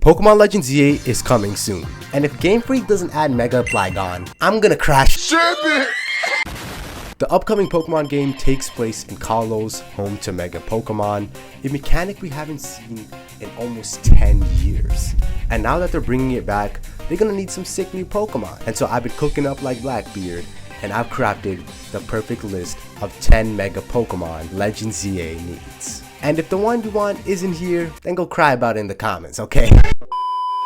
Pokémon Legends ZA is coming soon, and if Game Freak doesn't add Mega Flygon, I'm gonna crash. The upcoming Pokemon game takes place in Kalos, home to Mega Pokemon, a mechanic we haven't seen in almost 10 years. And now that they're bringing it back, they're gonna need some sick new Pokemon. And so I've been cooking up like Blackbeard, and I've crafted the perfect list of 10 Mega Pokemon Legends ZA needs. And if the one you want isn't here, then go cry about it in the comments, okay?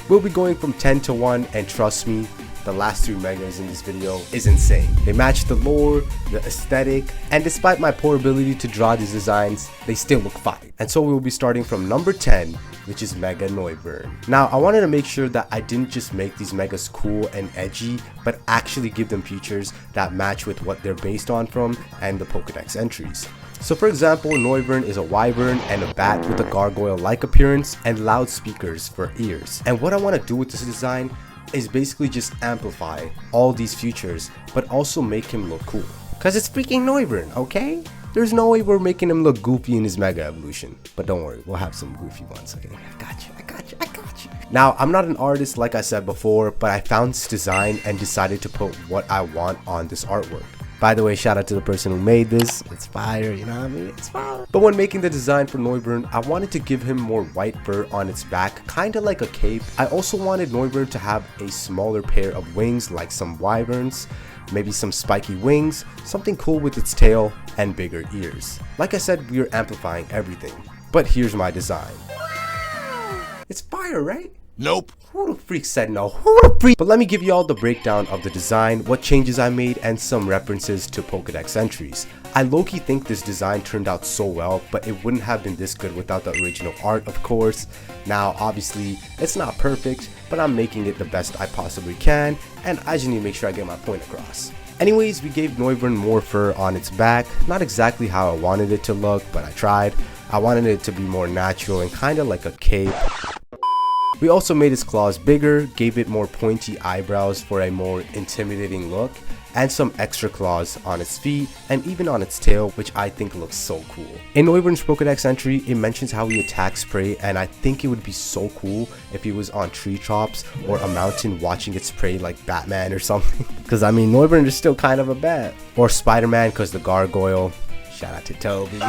We'll be going from 10 to 1, and trust me, the last 3 Megas in this video is insane. They match the lore, the aesthetic, and despite my poor ability to draw these designs, they still look fine. And so we will be starting from number 10, which is Mega Noivern. Now, I wanted to make sure that I didn't just make these Megas cool and edgy, but actually give them features that match with what they're based on from and the Pokédex entries. So for example, Noivern is a wyvern and a bat with a gargoyle-like appearance and loudspeakers for ears. And what I want to do with this design is basically just amplify all these features, but also make him look cool. Cause it's freaking Noivern, okay? There's no way we're making him look goofy in his Mega Evolution. But don't worry, we'll have some goofy ones, okay? I got you. Now, I'm not an artist like I said before, but I found this design and decided to put what I want on this artwork. By the way, shout out to the person who made this. It's fire, you know what I mean? It's fire. But when making the design for Noivern, I wanted to give him more white fur on its back, kinda like a cape. I also wanted Noivern to have a smaller pair of wings like some wyverns, maybe some spiky wings, something cool with its tail, and bigger ears. Like I said, we are amplifying everything. But here's my design. It's fire, right? Nope. Who the freak said no? Who the freak? But let me give you all the breakdown of the design, what changes I made, and some references to Pokédex entries. I low-key think this design turned out so well, but it wouldn't have been this good without the original art, of course. Now, obviously, it's not perfect, but I'm making it the best I possibly can, and I just need to make sure I get my point across. Anyways, we gave Noivern more fur on its back, not exactly how I wanted it to look, but I tried. I wanted it to be more natural and kinda like a cape. We also made its claws bigger, gave it more pointy eyebrows for a more intimidating look, and some extra claws on its feet and even on its tail, which I think looks so cool. In Noivern's Pokédex entry, it mentions how he attacks prey, and I think it would be so cool if he was on tree tops or a mountain watching its prey like Batman or something. Cause I mean, Noivern is still kind of a bat. Or Spider-Man cause the gargoyle. Shout out to Toby.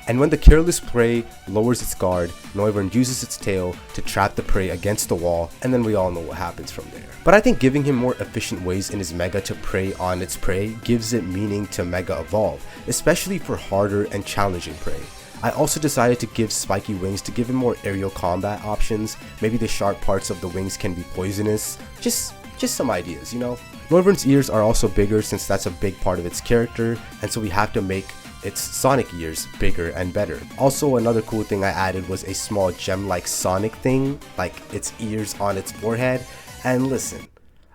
And when the careless prey lowers its guard, Noivern uses its tail to trap the prey against the wall, and then we all know what happens from there. But I think giving him more efficient ways in his Mega to prey on its prey gives it meaning to Mega Evolve, especially for harder and challenging prey. I also decided to give spiky wings to give him more aerial combat options. Maybe the sharp parts of the wings can be poisonous. Just some ideas, you know? Noivern's ears are also bigger since that's a big part of its character, and so we have to make its sonic ears bigger and better. Also, another cool thing I added was a small gem-like sonic thing, like its ears on its forehead. And listen,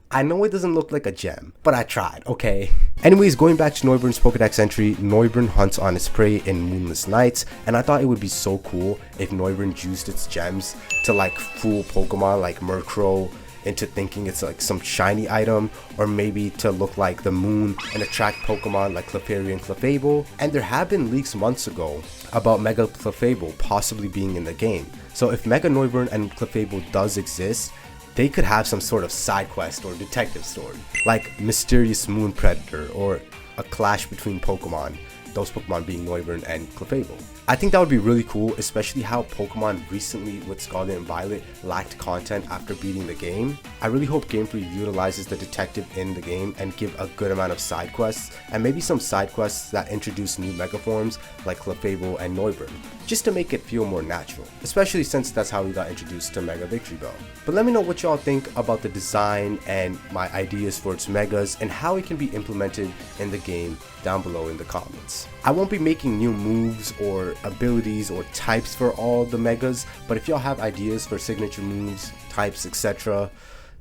I know it doesn't look like a gem, but I tried, okay? Anyways, going back to Noivern's Pokédex entry, Noivern hunts on its prey in moonless nights, and I thought it would be so cool if Noivern used its gems to like fool Pokemon like Murkrow into thinking it's like some shiny item, or maybe to look like the moon and attract Pokemon like Clefairy and Clefable. And there have been leaks months ago about Mega Clefable possibly being in the game. So if Mega Noivern and Clefable does exist, they could have some sort of side quest or detective story, like Mysterious Moon Predator or a clash between Pokemon, those Pokemon being Noivern and Clefable. I think that would be really cool, especially how Pokemon recently with Scarlet and Violet lacked content after beating the game. I really hope Game Freak utilizes the detective in the game and give a good amount of side quests, and maybe some side quests that introduce new Mega forms like Clefable and Noivern, just to make it feel more natural, especially since that's how we got introduced to Mega Victory Bell. But let me know what y'all think about the design and my ideas for its Megas and how it can be implemented in the game down below in the comments. I won't be making new moves or abilities or types for all the Megas, but if y'all have ideas for signature moves, types, etc.,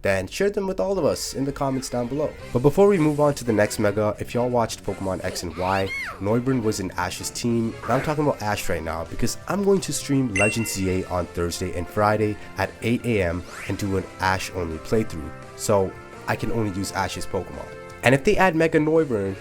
then share them with all of us in the comments down below. But before we move on to the next Mega, if y'all watched Pokemon X and Y, Noivern was in Ash's team, and I'm talking about Ash right now because I'm going to stream Legends ZA on Thursday and Friday at 8 AM and do an Ash only playthrough, so I can only use Ash's Pokemon. And if they add Mega Noivern,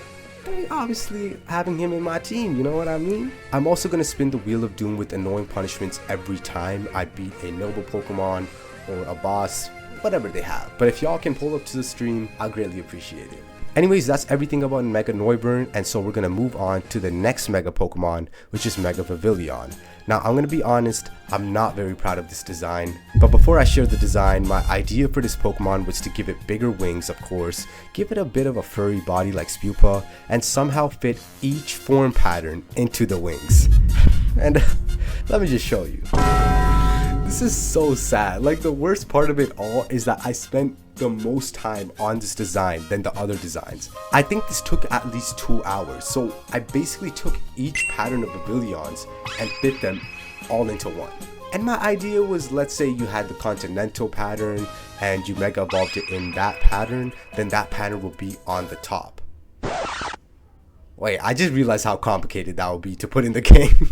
obviously having him in my team, you know what I mean? I'm also going to spin the Wheel of Doom with annoying punishments every time I beat a noble Pokemon or a boss, whatever they have. But if y'all can pull up to the stream, I'll greatly appreciate it. Anyways, that's everything about Mega Noivern, and so we're gonna move on to the next Mega Pokemon, which is Mega Flygon. Now, I'm gonna be honest, I'm not very proud of this design, but before I share the design, my idea for this Pokemon was to give it bigger wings, of course, give it a bit of a furry body like Spupa, and somehow fit each form pattern into the wings. And let me just show you. This is so sad. Like, the worst part of it all is that I spent the most time on this design than the other designs. I think this took at least 2 hours, so I basically took each pattern of the Flygon's and fit them all into one. And my idea was, let's say you had the continental pattern and you mega evolved it in that pattern, then that pattern will be on the top. Wait, I just realized how complicated that would be to put in the game.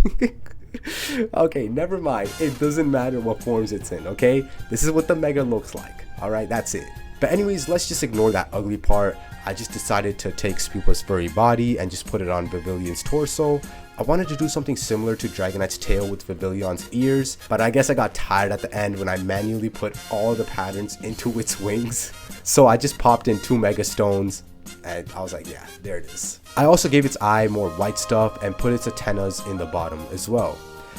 Okay, never mind. It doesn't matter what forms it's in, okay? This is what the Mega looks like. Alright, that's it. But anyways, let's just ignore that ugly part. I just decided to take Spupa's furry body and just put it on Pavillion's torso. I wanted to do something similar to Dragonite's tail with Pavillion's ears, but I guess I got tired at the end when I manually put all the patterns into its wings. So I just popped in 2 Mega Stones, and I was like, yeah, there it is. I also gave its eye more white stuff and put its antennas in the bottom as well.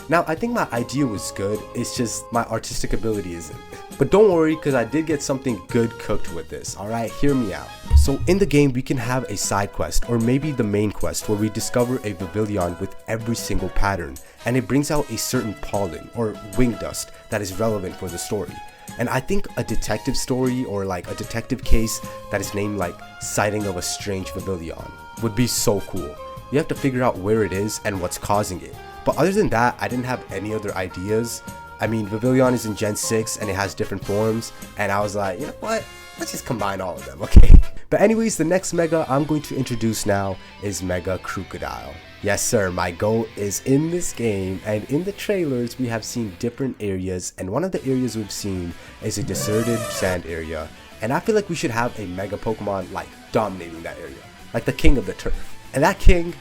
Now, I think my idea was good, it's just my artistic ability isn't. But don't worry, because I did get something good cooked with this, alright? Hear me out. So in the game, we can have a side quest, or maybe the main quest, where we discover a Pavilion with every single pattern, and it brings out a certain pollen, or wing dust, that is relevant for the story. And I think a detective story, or like a detective case that is named like Sighting of a Strange Pavilion, would be so cool. You have to figure out where it is and what's causing it. But other than that, I didn't have any other ideas. I mean, Pavilion is in Gen 6 and it has different forms, and I was like, you know what? Let's just combine all of them, okay? But anyways, the next Mega I'm going to introduce now is Mega Crocodile. Yes sir, my goat is in this game, and in the trailers we have seen different areas, and one of the areas we've seen is a deserted sand area, and I feel like we should have a Mega Pokemon like dominating that area, like the king of the turf, and that king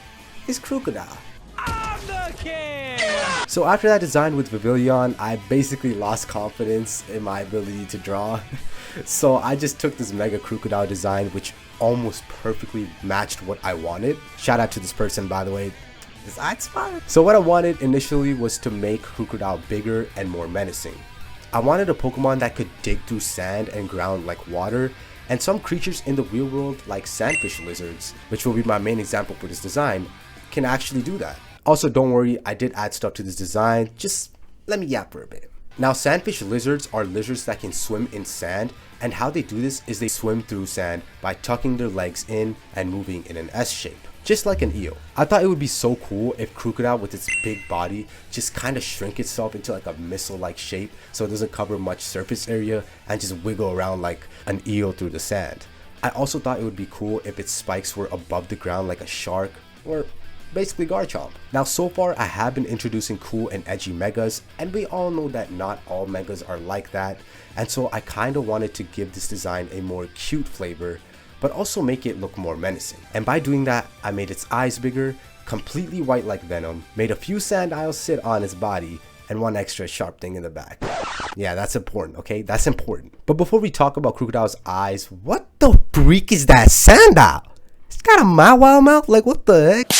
is Crocodile. I'm the king! So after that design with Pavilion, I basically lost confidence in my ability to draw. So I just took this Mega Crocodile design, which almost perfectly matched what I wanted. Shout out to this person, by the way. Design's fire. So what I wanted initially was to make Crocodile bigger and more menacing. I wanted a Pokemon that could dig through sand and ground like water, and some creatures in the real world like sandfish lizards, which will be my main example for this design, can actually do that. Also, don't worry, I did add stuff to this design, just let me yap for a bit. Now, sandfish lizards are lizards that can swim in sand, and how they do this is they swim through sand by tucking their legs in and moving in an S shape, just like an eel. I thought it would be so cool if Crocodile with its big body just kind of shrink itself into like a missile-like shape so it doesn't cover much surface area and just wiggle around like an eel through the sand. I also thought it would be cool if its spikes were above the ground like a shark, or basically Garchomp. Now, so far I have been introducing cool and edgy Megas, and we all know that not all Megas are like that, and so I kind of wanted to give this design a more cute flavor, but also make it look more menacing. And by doing that, I made its eyes bigger, completely white like Venom, made a few sand isles sit on its body, and one extra sharp thing in the back. Yeah, that's important, okay? That's important. But before we talk about Crocodile's eyes, what the freak is that sand isle? It's got a wild mouth? Like, what the heck?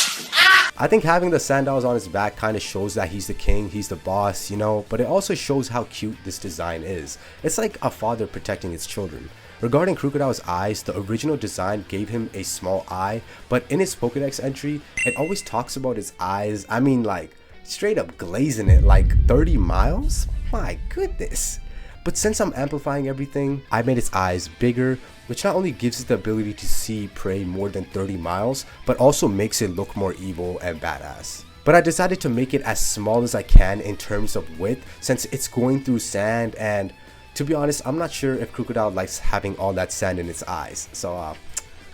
I think having the sandiles on his back kind of shows that he's the king, he's the boss, you know, but it also shows how cute this design is. It's like a father protecting his children. Regarding Crocodile's eyes, the original design gave him a small eye, but in his Pokédex entry, it always talks about his eyes. I mean, like, straight up glazing it like 30 miles? My goodness. But since I'm amplifying everything, I made its eyes bigger, which not only gives it the ability to see prey more than 30 miles, but also makes it look more evil and badass. But I decided to make it as small as I can in terms of width, since it's going through sand, and to be honest, I'm not sure if Crocodile likes having all that sand in its eyes. So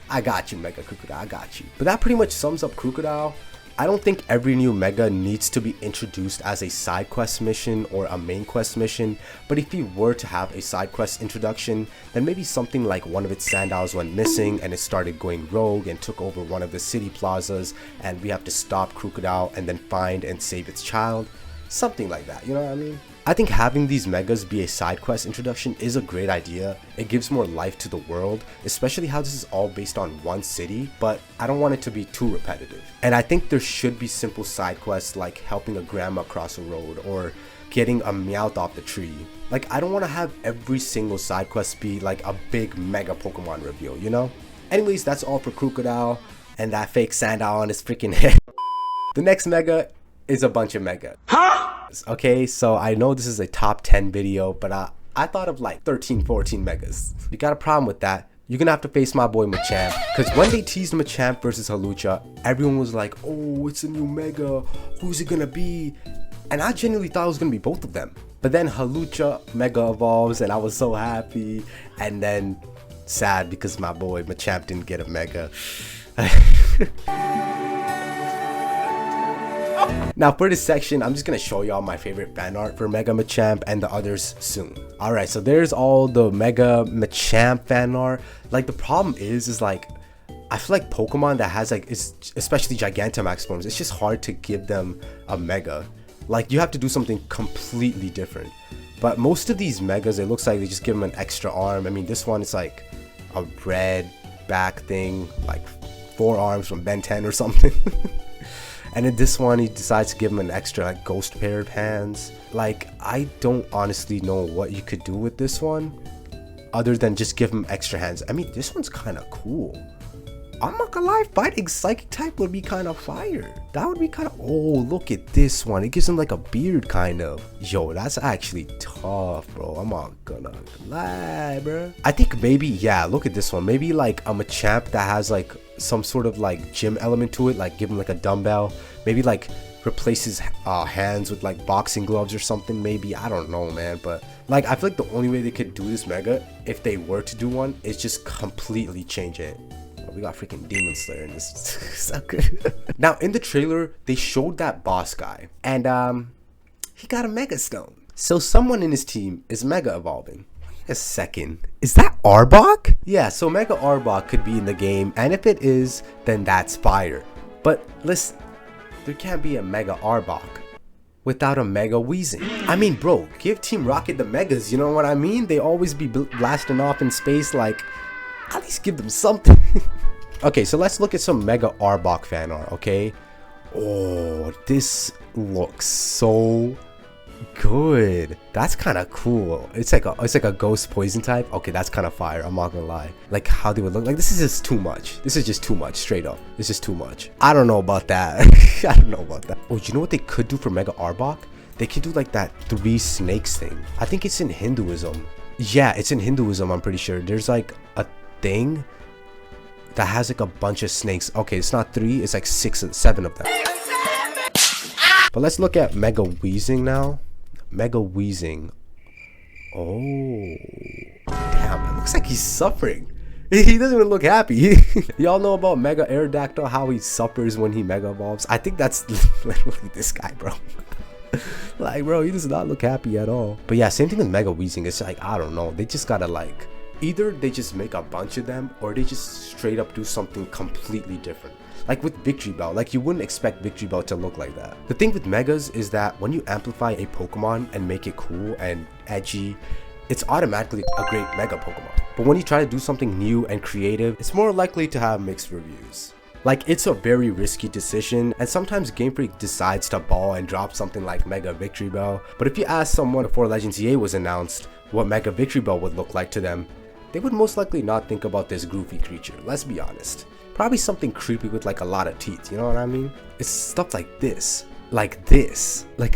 I got you, Mega Crocodile, I got you. But that pretty much sums up Crocodile. I don't think every new Mega needs to be introduced as a side quest mission or a main quest mission, but if we were to have a side quest introduction, then maybe something like one of its sandiles went missing and it started going rogue and took over one of the city plazas, and we have to stop Crocodile and then find and save its child. Something like that, you know what I mean? I think having these megas be a side quest introduction is a great idea. It gives more life to the world, especially how this is all based on one city, but I don't want it to be too repetitive. And I think there should be simple side quests like helping a grandma cross a road or getting a Meowth off the tree. Like, I don't want to have every single side quest be like a big mega Pokemon reveal, you know? Anyways, that's all for Crocodile and that fake Sandile on his freaking head. The next mega is a bunch of mega. Huh? Okay, so I know this is a top 10 video, but I thought of like 13, 14 megas. If you got a problem with that, you're gonna have to face my boy Machamp. Because when they teased Machamp versus Hawlucha, everyone was like, oh, it's a new mega. Who's it gonna be? And I genuinely thought it was gonna be both of them. But then Hawlucha mega evolves and I was so happy. And then sad because my boy Machamp didn't get a mega. Now for this section, I'm just gonna show y'all my favorite fan art for Mega Machamp and the others soon. Alright, so there's all the Mega Machamp fan art. Like, the problem is like, I feel like Pokemon that has like, especially Gigantamax forms, it's just hard to give them a mega. Like, you have to do something completely different. But most of these megas, it looks like they just give them an extra arm. I mean, this one is like a red back thing, like 4 arms from Ben 10 or something. And in this one, he decides to give him an extra like ghost pair of hands. Like, I don't honestly know what you could do with this one other than just give him extra hands. I mean, this one's kind of cool. I'm not gonna lie, fighting psychic type would be kind of fire. That would be kind of, oh, look at this one. It gives him like a beard kind of. Yo, that's actually tough, bro. I'm not gonna lie, bro. I think maybe, yeah, look at this one. Maybe like a Machamp that has like some sort of like gym element to it, like give him like a dumbbell. Maybe like replace his hands with like boxing gloves or something, maybe. I don't know, man. But like, I feel like the only way they could do this mega, if they were to do one, is just completely change it. We got freaking Demon Slayer in this. So good. Now in the trailer, they showed that boss guy, and he got a Mega Stone. So someone in his team is Mega evolving. Wait a second, is that Arbok? Yeah, so Mega Arbok could be in the game, and if it is, then that's fire. But listen, there can't be a Mega Arbok without a Mega Weezing. I mean, bro, give Team Rocket the Megas, you know what I mean? They always be blasting off in space, like, at least give them something. Okay, so let's look at some Mega Arbok fan art, okay? Oh, this looks so good. That's kind of cool. It's like a ghost poison type. Okay, that's kind of fire. I'm not gonna lie. Like how they would look. Like, this is just too much. This is just too much. Straight up, it's just too much. I don't know about that. I don't know about that. Oh, you know what they could do for Mega Arbok? They could do like that 3 snakes thing. I think it's in Hinduism. Yeah, it's in Hinduism. I'm pretty sure. There's like a thing that has like a bunch of snakes. Okay, it's not 3, it's like 6 or 7 of them. But let's look at Mega Weezing now. Mega Weezing. Oh, damn, it looks like he's suffering. He doesn't even look happy. Y'all know about Mega Aerodactyl, how he suffers when he Mega Evolves? I think that's literally this guy, bro. Like, bro, he does not look happy at all. But yeah, same thing with Mega Weezing. It's like, I don't know, they just gotta like, either they just make a bunch of them or they just straight up do something completely different. Like with Victory Bell, like you wouldn't expect Victory Bell to look like that. The thing with Megas is that when you amplify a Pokemon and make it cool and edgy, it's automatically a great Mega Pokemon. But when you try to do something new and creative, it's more likely to have mixed reviews. Like, it's a very risky decision, and sometimes Game Freak decides to ball and drop something like Mega Victory Bell. But if you ask someone before Legends ZA was announced what Mega Victory Bell would look like to them, they would most likely not think about this goofy creature, let's be honest. Probably something creepy with like a lot of teeth, you know what I mean? It's stuff like this. Like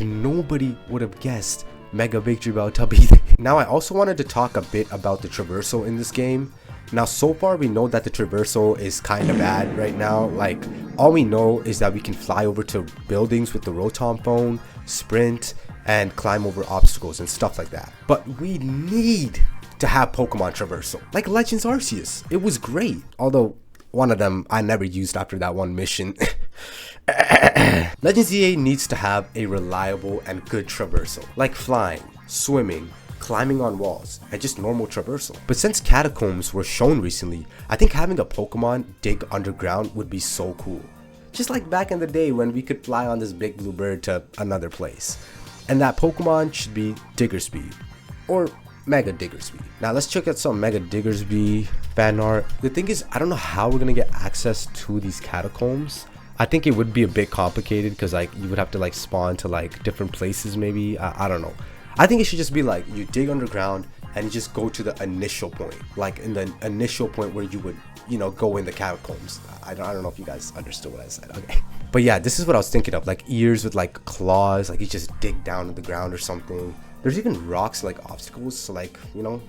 nobody would have guessed Mega Victory Bell to be there. Now I also wanted to talk a bit about the traversal in this game. Now so far we know that the traversal is kind of bad right now. Like, all we know is that we can fly over to buildings with the Rotom phone, sprint, and climb over obstacles and stuff like that. But we need to have Pokemon traversal. Like Legends Arceus, it was great. Although one of them I never used after that one mission. Legends ZA needs to have a reliable and good traversal, like flying, swimming, climbing on walls, and just normal traversal. But since catacombs were shown recently, I think having a Pokemon dig underground would be so cool. Just like back in the day when we could fly on this big blue bird to another place. And that Pokemon should be Diggersby, or Mega Diggersby. Now let's check out some Mega Diggersby fan art. The thing is, I don't know how we're gonna get access to these catacombs. I think it would be a bit complicated because like you would have to like spawn to like different places maybe. I don't know. I think it should just be like you dig underground and you just go to the initial point, like in the initial point where you would, you know, go in the catacombs. I don't know if you guys understood what I said. Okay. But yeah, this is what I was thinking of, like ears with like claws, like you just dig down in the ground or something. There's even rocks like obstacles, so like, you know,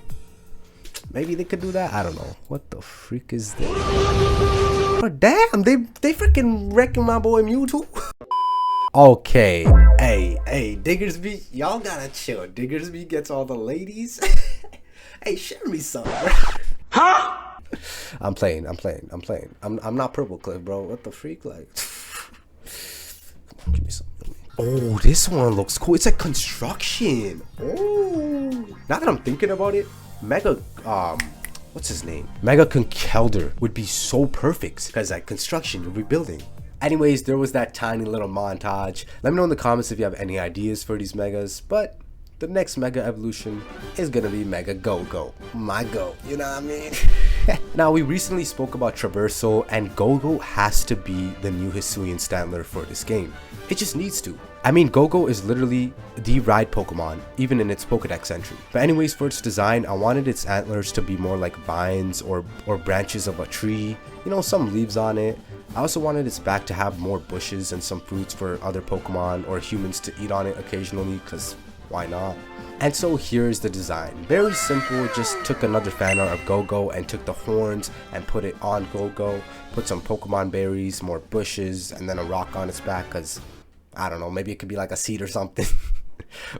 maybe they could do that. I don't know. What the freak is this? Oh damn, they freaking wrecking my boy Mewtwo. Okay, hey, Diggersby, y'all gotta chill. Diggersby gets all the ladies. Hey, share me some, bro. Huh? I'm playing. I'm not Purple Cliff, bro. What the freak, like? Come on, give me some. Oh, this one looks cool. It's like construction. Oh, now that I'm thinking about it, Mega, what's his name? Mega Conkeldurr would be so perfect because like construction, you'll be building. Anyways, there was that tiny little montage. Let me know in the comments if you have any ideas for these megas, but the next mega evolution is gonna be Mega Go-Go. My go, you know what I mean? Now, we recently spoke about Traversal, and Go-Go has to be the new Hisuian Standler for this game. It just needs to. I mean, Go-Go is literally the ride Pokemon, even in its Pokedex entry. But anyways, for its design, I wanted its antlers to be more like vines or branches of a tree, you know, some leaves on it. I also wanted its back to have more bushes and some fruits for other Pokemon or humans to eat on it occasionally, because why not? And so here's the design. Very simple, just took another fan art of Go-Go and took the horns and put it on Go-Go, put some Pokemon berries, more bushes, and then a rock on its back, because I don't know, maybe it could be like a seat or something.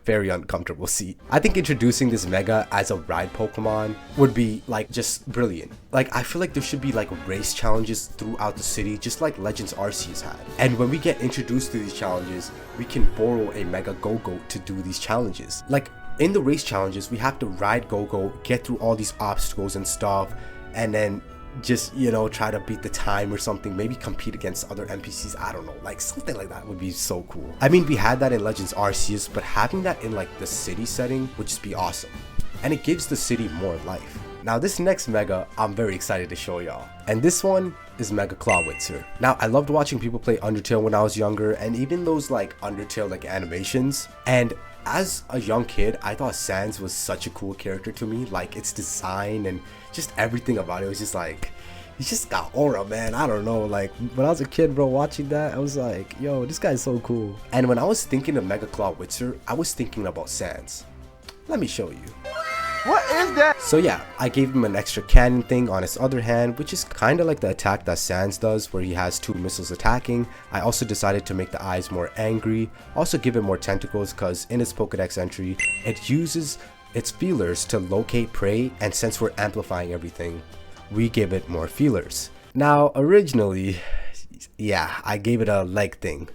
Very uncomfortable seat. I think introducing this Mega as a ride Pokemon would be like just brilliant. Like I feel like there should be like race challenges throughout the city, just like Legends Arceus had. And when we get introduced to these challenges, we can borrow a Mega Go-Go to do these challenges. Like in the race challenges, we have to ride Go-Go, get through all these obstacles and stuff, and then just, you know, try to beat the time or something, maybe compete against other NPCs. I don't know, like something like that would be so cool. I mean, we had that in Legends Arceus, but having that in like the city setting would just be awesome, and it gives the city more life. Now this next Mega, I'm very excited to show y'all, and this one is Mega Clawitzer. Now I loved watching people play Undertale when I was younger, and even those like Undertale like animations, and as a young kid, I thought Sans was such a cool character to me. Like its design and just everything about it was just like, he's just got aura, man. I don't know, like when I was a kid, bro, watching that, I was like, yo, this guy's so cool. And when I was thinking of Mega Clawitzer, I was thinking about Sans. Let me show you. What is that? So yeah, I gave him an extra cannon thing on his other hand, which is kind of like the attack that Sans does, where he has two missiles attacking. I also decided to make the eyes more angry, also give it more tentacles, because in its Pokedex entry, it uses its feelers to locate prey, and since we're amplifying everything, we give it more feelers. Now originally, yeah, I gave it a leg thing.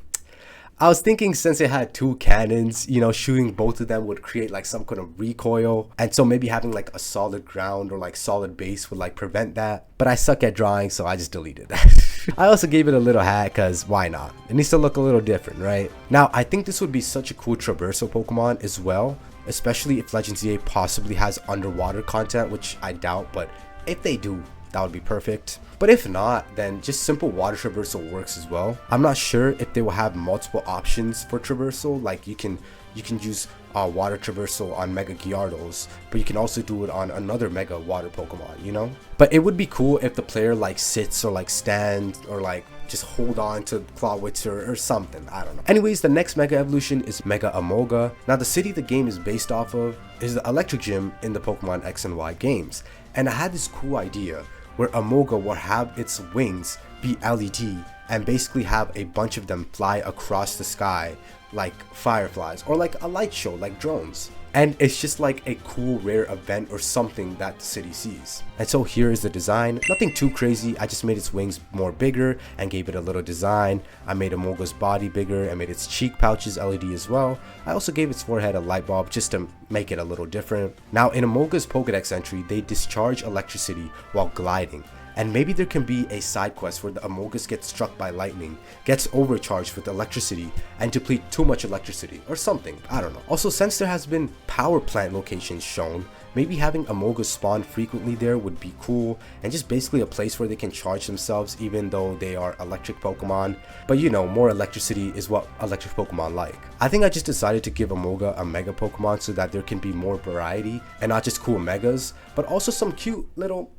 I was thinking since it had two cannons, you know, shooting both of them would create like some kind of recoil, and so maybe having like a solid ground or like solid base would like prevent that. But I suck at drawing, so I just deleted that. I also gave it a little hat, because why not? It needs to look a little different, right? Now I think this would be such a cool traversal Pokemon as well, especially if Legends ZA possibly has underwater content, which I doubt, but if they do, that would be perfect. But if not, then just simple water traversal works as well. I'm not sure if they will have multiple options for traversal, like you can use water traversal on Mega Gyarados, but you can also do it on another Mega water Pokemon, you know? But it would be cool if the player like sits or like stands or like just hold on to Clawitzer or something, I don't know. Anyways, the next Mega evolution is Mega Amoga. Now the city the game is based off of is the Electric Gym in the Pokemon X and Y games, and I had this cool idea where Amoga will have its wings be LED and basically have a bunch of them fly across the sky like fireflies, or like a light show like drones. And it's just like a cool rare event or something that the city sees. And so here is the design. Nothing too crazy, I just made its wings more bigger and gave it a little design. I made Amoga's body bigger and made its cheek pouches LED as well. I also gave its forehead a light bulb just to make it a little different. Now in Amoga's Pokedex entry, they discharge electricity while gliding. and maybe there can be a side quest where the Amogus gets struck by lightning, gets overcharged with electricity, and deplete too much electricity, or something, I don't know. Also, since there has been power plant locations shown, maybe having Amogus spawn frequently there would be cool, and just basically a place where they can charge themselves even though they are electric Pokemon. But you know, more electricity is what electric Pokemon like. I think I just decided to give Amoga a Mega Pokemon so that there can be more variety, and not just cool Megas, but also some cute little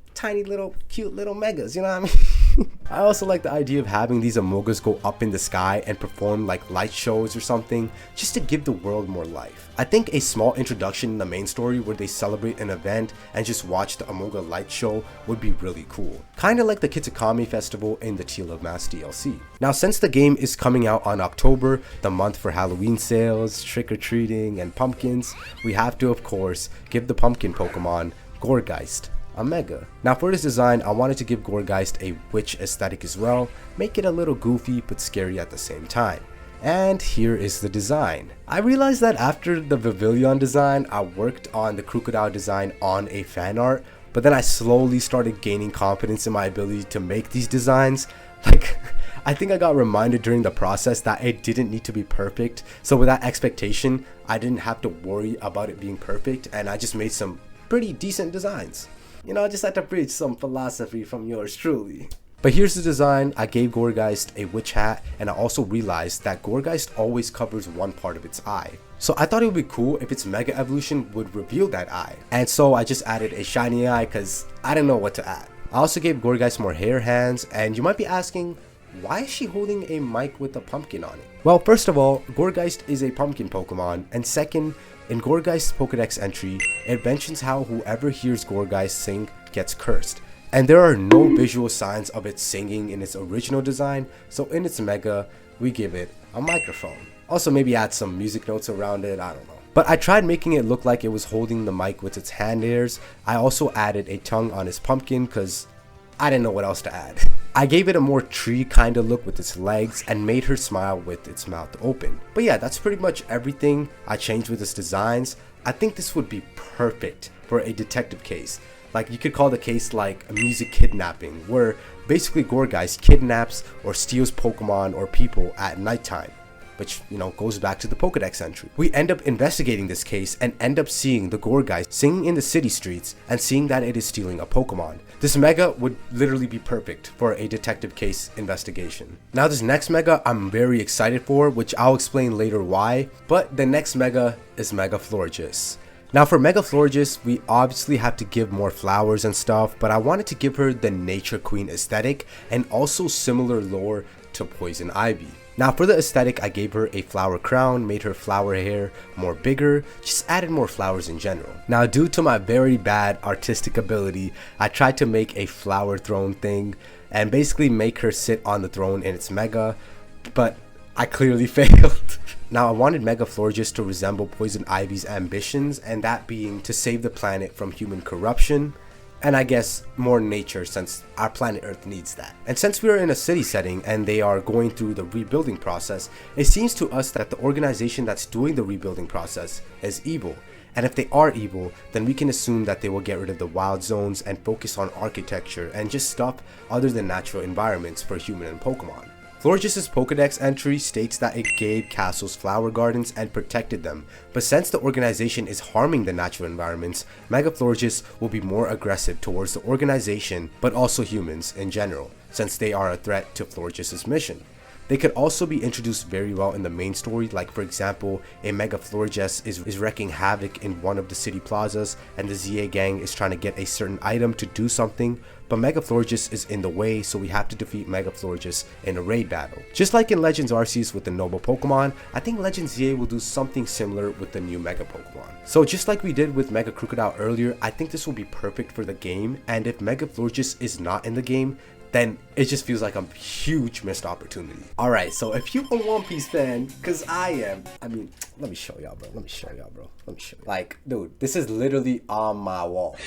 cute little Megas, you know what I mean? I also like the idea of having these Amogas go up in the sky and perform like light shows or something, just to give the world more life. I think a small introduction in the main story where they celebrate an event and just watch the Amoga light show would be really cool. Kinda like the Kitakami festival in the Teal of Mass DLC. Now, since the game is coming out on October, the month for Halloween sales, trick-or-treating, and pumpkins, we have to, of course, give the pumpkin Pokemon Gourgeist a Mega. Now for this design, I wanted to give Gourgeist a witch aesthetic as well, make it a little goofy but scary at the same time. And here is the design. I realized that after the Vivillon design, I worked on the Crocodile design on a fan art, but then I slowly started gaining confidence in my ability to make these designs. Like, I think I got reminded during the process that it didn't need to be perfect, so with that expectation, I didn't have to worry about it being perfect, and I just made some pretty decent designs. You know, I just had to preach some philosophy from yours truly. But here's the design. I gave Gourgeist a witch hat, and I also realized that Gourgeist always covers one part of its eye. So I thought it would be cool if its Mega Evolution would reveal that eye. And so I just added a shiny eye because I didn't know what to add. I also gave Gourgeist more hair hands, and you might be asking, why is she holding a mic with a pumpkin on it? Well, first of all, Gourgeist is a pumpkin Pokemon, and second, in Gourgeist's Pokedex entry, it mentions how whoever hears Gourgeist sing gets cursed. And there are no visual signs of it singing in its original design, so in its Mega, we give it a microphone. Also maybe add some music notes around it, I don't know. But I tried making it look like it was holding the mic with its hand hairs. I also added a tongue on its pumpkin because I didn't know what else to add. I gave it a more tree kind of look with its legs and made her smile with its mouth open. But yeah, that's pretty much everything I changed with its designs. I think this would be perfect for a detective case. Like, you could call the case like a music kidnapping, where basically Gourgeist kidnaps or steals Pokemon or people at nighttime, which, you know, goes back to the Pokedex entry. We end up investigating this case and end up seeing the Gourgeist singing in the city streets and seeing that it is stealing a Pokemon. This Mega would literally be perfect for a detective case investigation. Now this next Mega I'm very excited for, which I'll explain later why, but the next Mega is Mega Florges. Now for Mega Florges, we obviously have to give more flowers and stuff, but I wanted to give her the Nature Queen aesthetic and also similar lore to Poison Ivy. Now for the aesthetic, I gave her a flower crown, made her flower hair more bigger, just added more flowers in general. Now due to my very bad artistic ability, I tried to make a flower throne thing and basically make her sit on the throne in its Mega, but I clearly failed. Now I wanted Mega Florges to resemble Poison Ivy's ambitions, and that being to save the planet from human corruption, and I guess more nature since our planet Earth needs that. And since we are in a city setting and they are going through the rebuilding process, it seems to us that the organization that's doing the rebuilding process is evil. And if they are evil, then we can assume that they will get rid of the wild zones and focus on architecture and just stuff other than natural environments for human and Pokemon. Florges' Pokedex entry states that it gave castles flower gardens and protected them, but since the organization is harming the natural environments, Mega Florges will be more aggressive towards the organization, but also humans in general, since they are a threat to Florges' mission. They could also be introduced very well in the main story, like for example, a Mega Florges is wreaking havoc in one of the city plazas and the ZA gang is trying to get a certain item to do something, but Mega Florges is in the way, so we have to defeat Mega Florges in a raid battle. Just like in Legends Arceus with the Noble Pokemon, I think Legends ZA will do something similar with the new Mega Pokemon. So just like we did with Mega Crocodile earlier, I think this will be perfect for the game, and if Mega Florges is not in the game, then it just feels like a huge missed opportunity. Alright, so if you're a One Piece fan, cause I am, let me show y'all, bro. Let me show y'all. Like, dude, this is literally on my wall.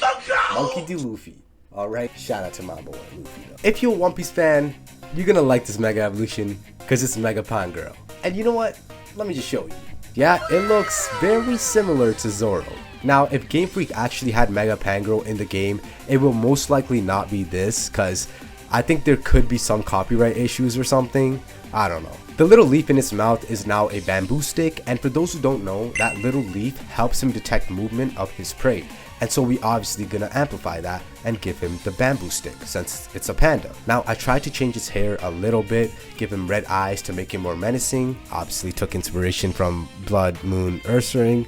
Monkey D. Luffy. Alright, shout out to my boy Luffy though. If you're a One Piece fan, you're gonna like this Mega Evolution, cause it's Mega Pine Girl. And you know what? Let me just show you. Yeah, it looks very similar to Zoro. Now, if Game Freak actually had Mega Pangoro in the game, it will most likely not be this, because I think there could be some copyright issues or something. I don't know. The little leaf in its mouth is now a bamboo stick, and for those who don't know, that little leaf helps him detect movement of his prey. And so we obviously gonna amplify that and give him the bamboo stick since it's a panda. Now I tried to change his hair a little bit, give him red eyes to make him more menacing. Obviously took inspiration from Blood Moon Ursaring.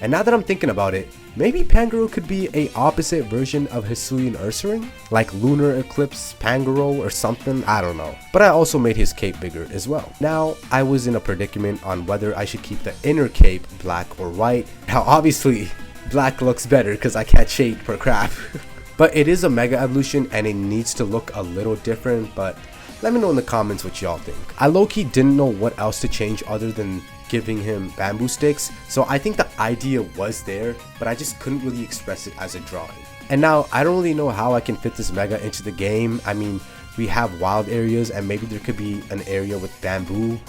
And now that I'm thinking about it, maybe Pangoro could be a opposite version of Hisuian Ursaring? Like Lunar Eclipse Pangoro or something, I don't know. But I also made his cape bigger as well. Now I was in a predicament on whether I should keep the inner cape black or white. Now obviously black looks better because I can't shade for crap. But it is a mega evolution and it needs to look a little different, but let me know in the comments what y'all think. I low-key didn't know what else to change other than giving him bamboo sticks, so I think the idea was there, but I just couldn't really express it as a drawing. And now I don't really know how I can fit this mega into the game. I mean, we have wild areas and maybe there could be an area with bamboo.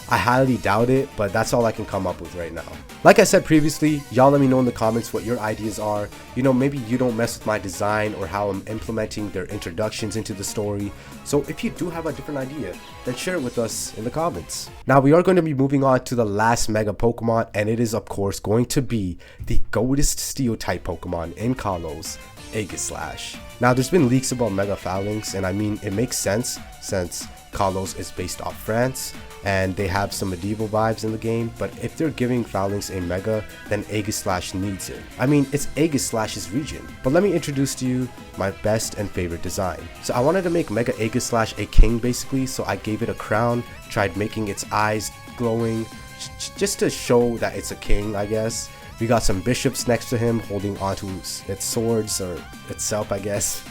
I highly doubt it, but that's all I can come up with right now. Like I said previously, y'all let me know in the comments what your ideas are. You know, maybe you don't mess with my design or how I'm implementing their introductions into the story. So if you do have a different idea, then share it with us in the comments. Now we are going to be moving on to the last mega Pokemon, and it is of course going to be the goatest steel type Pokemon in Kalos, Aegislash. Now there's been leaks about Mega Flygon, and I mean it makes sense since Kalos is based off France and they have some medieval vibes in the game, but if they're giving Flygon a mega, then Aegislash needs it. I mean, it's Aegislash's region. But let me introduce to you my best and favorite design. So I wanted to make Mega Aegislash a king basically, so I gave it a crown, tried making its eyes glowing, just to show that it's a king, I guess. We got some bishops next to him holding onto its swords, or itself, I guess.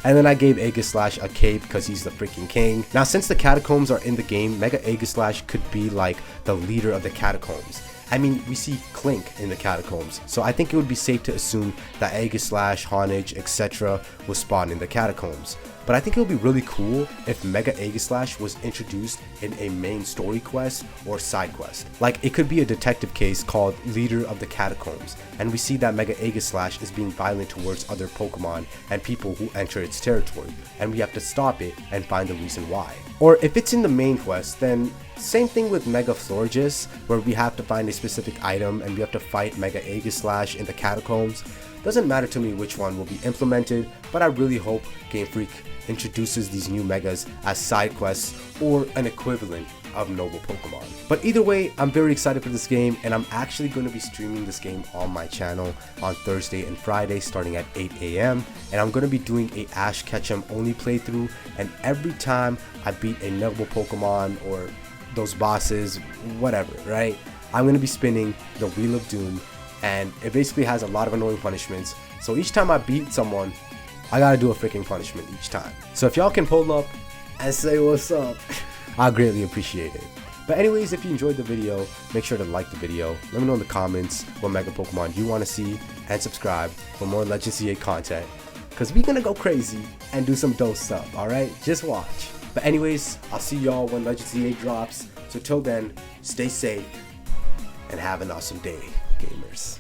And then I gave Aegislash a cape because he's the freaking king. Now since the catacombs are in the game, Mega Aegislash could be like the leader of the catacombs. I mean, we see Clink in the catacombs, so I think it would be safe to assume that Aegislash, Honage, etc. will spawn in the catacombs. But I think it would be really cool if Mega Aegislash was introduced in a main story quest or side quest. Like, it could be a detective case called Leader of the Catacombs, and we see that Mega Aegislash is being violent towards other Pokemon and people who enter its territory, and we have to stop it and find the reason why. Or if it's in the main quest, then same thing with Mega Florges, where we have to find a specific item and we have to fight Mega Aegislash in the catacombs. Doesn't matter to me which one will be implemented, but I really hope Game Freak introduces these new megas as side quests or an equivalent of noble Pokemon. But either way, I'm very excited for this game, and I'm actually going to be streaming this game on my channel on Thursday and Friday starting at 8 AM, and I'm going to be doing a Ash Ketchum only playthrough, and every time I beat a noble Pokemon or those bosses, whatever, right, I'm going to be spinning the Wheel of Doom, and it basically has a lot of annoying punishments. So each time I beat someone, I gotta do a freaking punishment each time. So if y'all can pull up and say what's up, I greatly appreciate it. But anyways, if you enjoyed the video, make sure to like the video. Let me know in the comments what Mega Pokemon you want to see, and subscribe for more Legends ZA content, because we're gonna go crazy and do some dope stuff, alright? Just watch. But anyways, I'll see y'all when Legends ZA drops. So till then, stay safe and have an awesome day, gamers.